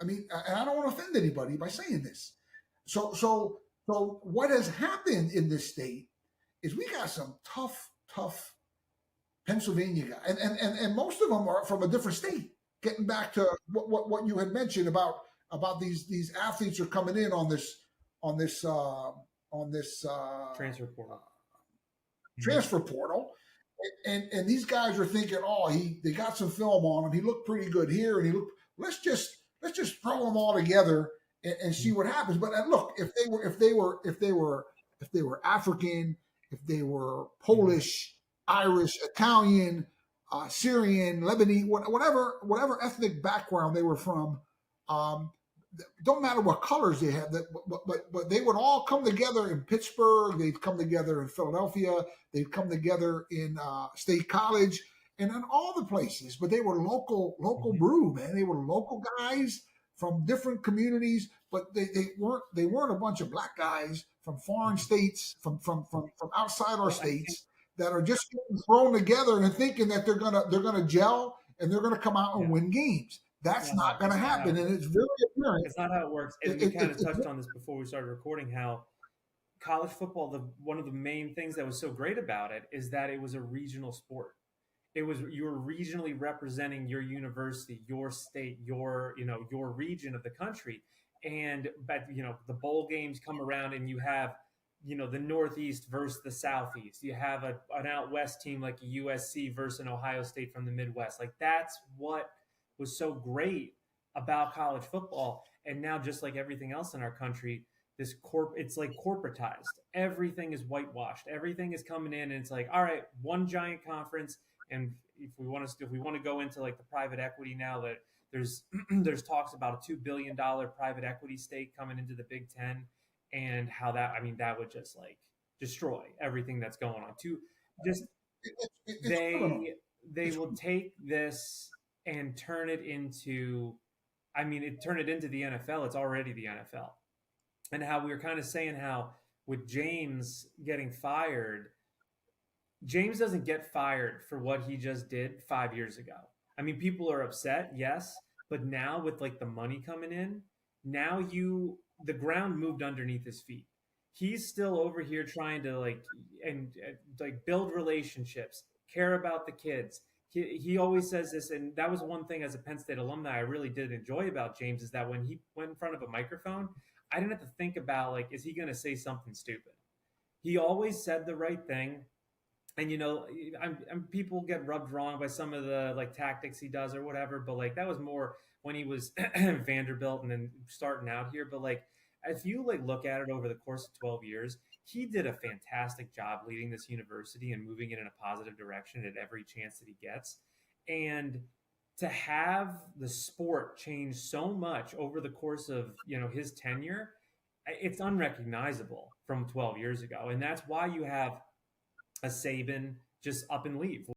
I mean, and I don't want to offend anybody by saying this. So what has happened in this state is we got some tough Pennsylvania guys, and most of them are from a different state. Getting back to what you had mentioned about these athletes are coming in on this on this Transfer portal. Mm-hmm. transfer portal, and these guys are thinking, oh, they got some film on him. He looked pretty good here, and he looked. Let's just throw them all together and see what happens. But look, if they were African, if they were Polish, Irish, Italian, Syrian, Lebanese, whatever ethnic background they were from, um, don't matter what colors they had, but they would all come together in Pittsburgh. They'd come together in Philadelphia. They'd come together in State College and in all the places. But they were local Mm-hmm. brew, man. They were local guys from different communities, but they weren't a bunch of black guys from foreign Mm-hmm. states, from outside our Well, I think states that are just getting thrown together and thinking that they're gonna gel and they're gonna come out and yeah, win games. That's not going to it's not how happen, it and works. it's very apparent. It's not how it works. And It, we it, kind it, of it, touched on this before we started recording how college football, the one of the main things that was so great about it is that it was a regional sport. It was you were regionally representing your university, your state, your region of the country. And but the bowl games come around and you have the Northeast versus the Southeast. You have an out west team like a USC versus an Ohio State from the Midwest. Like that's what was so great about college football. And now, just like everything else in our country, it's like corporatized. Everything is whitewashed. Everything is coming in, and it's like, all right, one giant conference. And if we want to go into like the private equity now, that there's there's talks about a $2 billion private equity stake coming into the Big Ten, and how that, I mean, that would just like destroy everything that's going on. To just it's criminal. they It's will take this and turn it into, I mean, turn it into the NFL. It's already the NFL. And how we were kind of saying how with James getting fired, James doesn't get fired for what he just did 5 years ago. I mean, people are upset, yes, but now with like the money coming in, now the ground moved underneath his feet. He's still over here trying to like build relationships, care about the kids. He always says this, and that was one thing as a Penn State alumni I really did enjoy about James is that when he went in front of a microphone, I didn't have to think about like, is he going to say something stupid? He always said the right thing. And people get rubbed wrong by some of the like tactics he does or whatever, but like that was more when he was Vanderbilt and then starting out here. But like if you like look at it over the course of 12 years, he did a fantastic job leading this university and moving it in a positive direction at every chance that he gets. And to have the sport change so much over the course of his tenure, it's unrecognizable from 12 years ago. And that's why you have a Saban just up and leave.